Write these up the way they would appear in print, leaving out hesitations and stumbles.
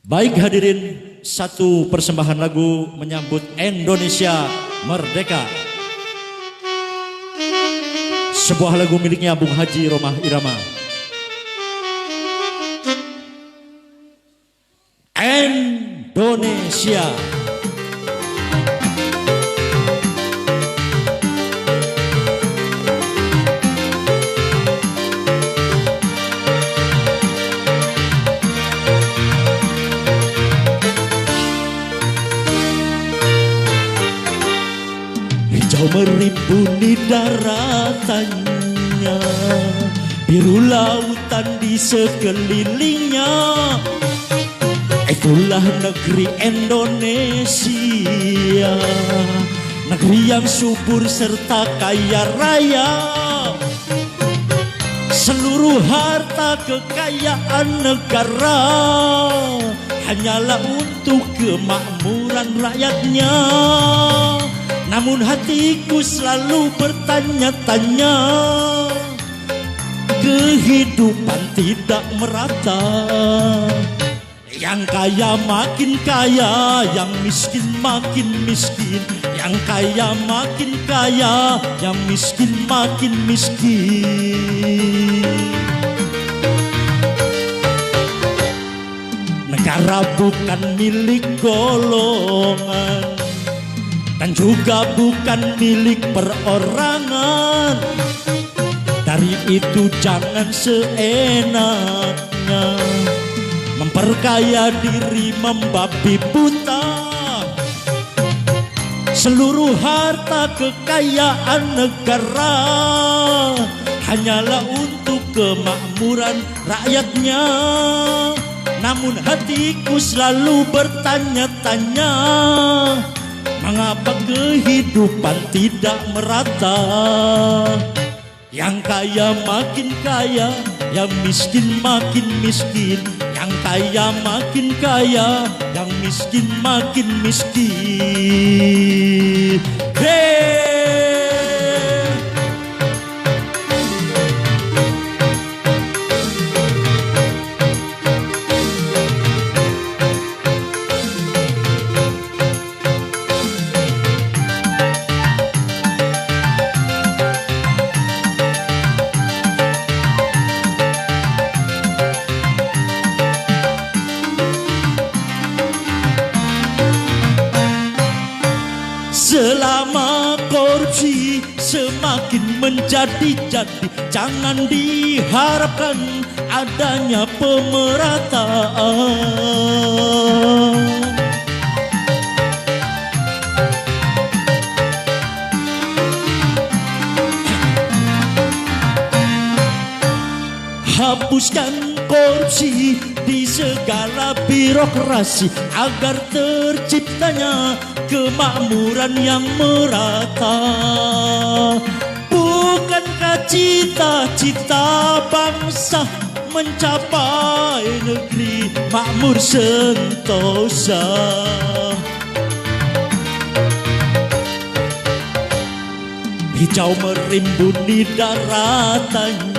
Baik hadirin, satu persembahan lagu menyambut Indonesia Merdeka. Sebuah lagu miliknya Bung Haji Roma Irama. Indonesia. Hijau merimbuni daratannya, biru lautan di sekelilingnya. Itulah negeri Indonesia, negeri yang subur serta kaya raya. Seluruh harta kekayaan negara hanyalah untuk kemakmuran rakyatnya. Namun hatiku selalu bertanya-tanya, kehidupan tidak merata. Yang kaya makin kaya, yang miskin makin miskin. Yang kaya makin kaya, yang miskin makin miskin. Negara bukan milik golongan, dan juga bukan milik perorangan. Dari itu jangan seenaknya memperkaya diri, membabi buta. Seluruh harta kekayaan negara hanyalah untuk kemakmuran rakyatnya. Namun hatiku selalu bertanya-tanya, mengapa kehidupan tidak merata? Yang kaya makin kaya, yang miskin makin miskin. Yang kaya makin kaya, yang miskin makin miskin. Hey! Selama korupsi semakin menjadi-jadi, jangan diharapkan adanya pemerataan. Hapuskan korupsi di segala birokrasi agar terciptanya kemakmuran yang merata. Bukankah cita-cita bangsa mencapai negeri makmur sentosa? Hijau merimbuni daratannya,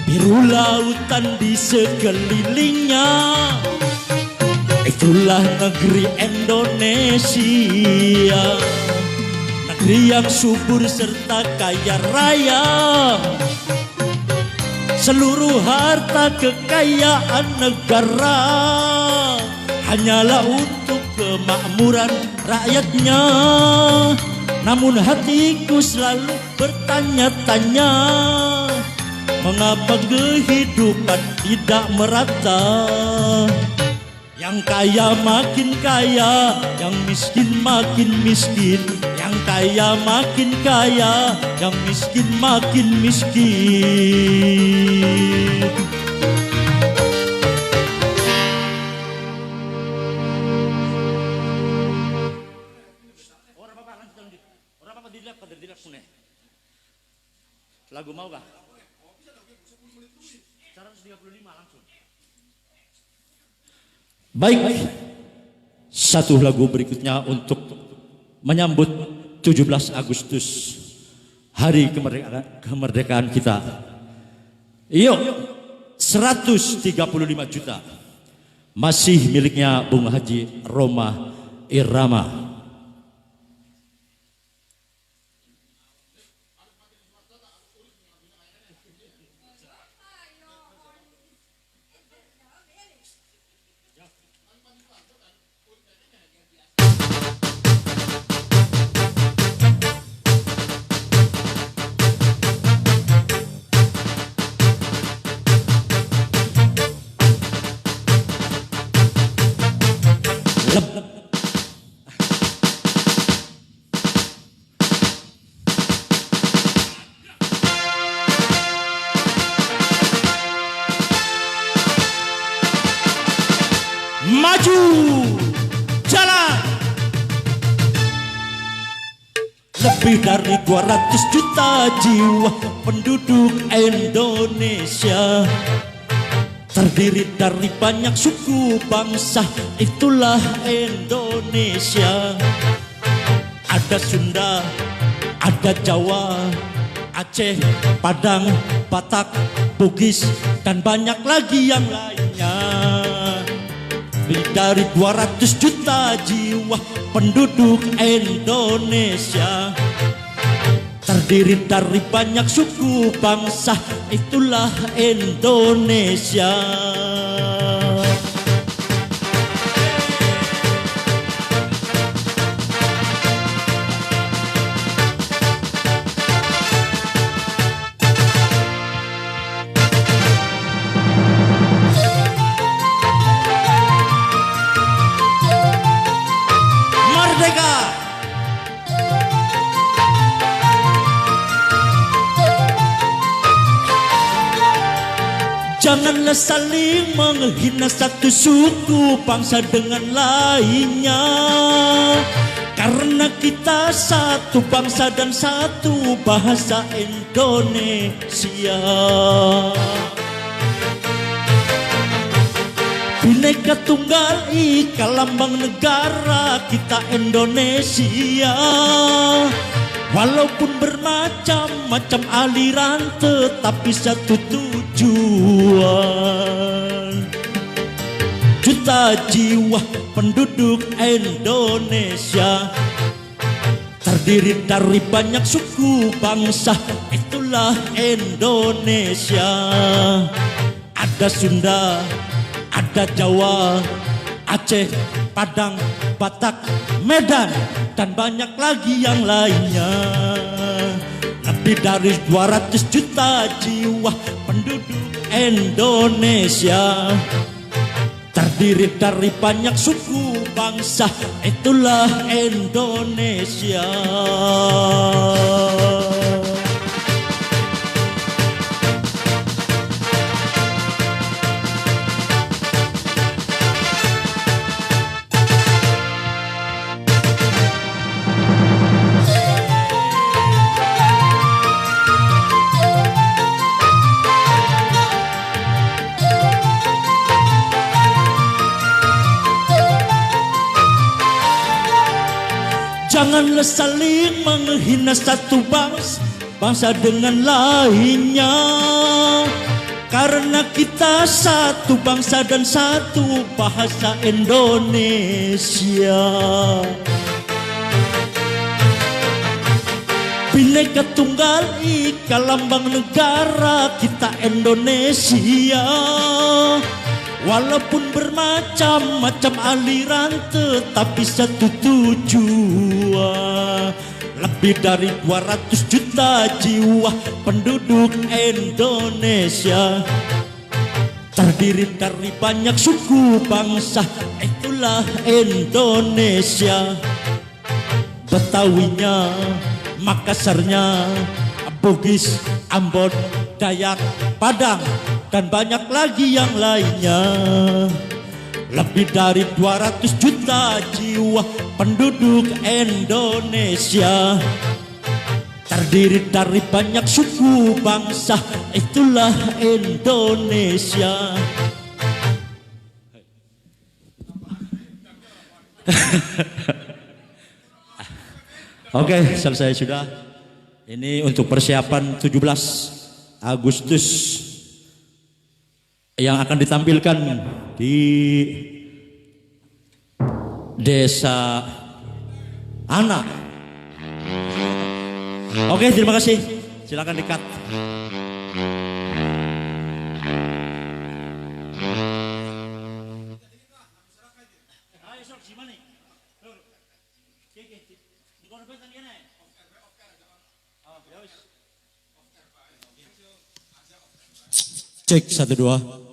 biru lautan di sekelilingnya. Itulah negeri Indonesia, negeri yang subur serta kaya raya. Seluruh harta kekayaan negara hanyalah untuk kemakmuran rakyatnya. Namun hatiku selalu bertanya-tanya, mengapa kehidupan tidak merata? Yang kaya makin kaya, yang miskin makin miskin. Yang kaya makin kaya, yang miskin makin miskin. Lagu mau gak? 135 langsung. Baik, satu lagu berikutnya untuk menyambut 17 Agustus, hari kemerdekaan kita. Yuk, 135 juta. masih miliknya Bung Haji Roma Irama. Maju jalan. Lebih dari 200 juta jiwa penduduk Indonesia, terdiri dari banyak suku bangsa, itulah Indonesia. Ada Sunda, ada Jawa, Aceh, Padang, Batak, Bugis, dan banyak lagi yang lainnya. Lebih dari 200 juta jiwa penduduk Indonesia, terdiri dari banyak suku bangsa, itulah Indonesia. Janganlah saling menghina satu suku bangsa dengan lainnya, karena kita satu bangsa dan satu bahasa Indonesia. Bhinneka Tunggal Ika lambang negara kita Indonesia. Walaupun bermacam-macam aliran, tetapi satu tujuan. Juta jiwa penduduk Indonesia, terdiri dari banyak suku bangsa, itulah Indonesia. Ada Sunda, ada Jawa, Aceh, Padang, Batak, Medan, dan banyak lagi yang lainnya. Lebih dari 200 juta jiwa penduduk Indonesia, terdiri dari banyak suku bangsa, itulah Indonesia. Janganlah saling menghina satu bangsa dengan lainnya, karena kita satu bangsa dan satu bahasa Indonesia. Bhinneka Tunggal Ika lambang negara kita Indonesia. Walaupun bermacam-macam aliran, tetapi satu tujuan. Lebih dari 200 juta jiwa penduduk Indonesia, terdiri dari banyak suku bangsa, itulah Indonesia. Betawinya, Makassarnya, Bugis, Ambon, Dayak, Padang, dan banyak lagi yang lainnya. Lebih dari 200 juta jiwa penduduk Indonesia, terdiri dari banyak suku bangsa, itulah Indonesia. Oke, selesai sudah. Ini untuk persiapan 17 Agustus yang akan ditampilkan di Desa Anak. Oke, terima kasih. Silakan dekat. Cek 1 2.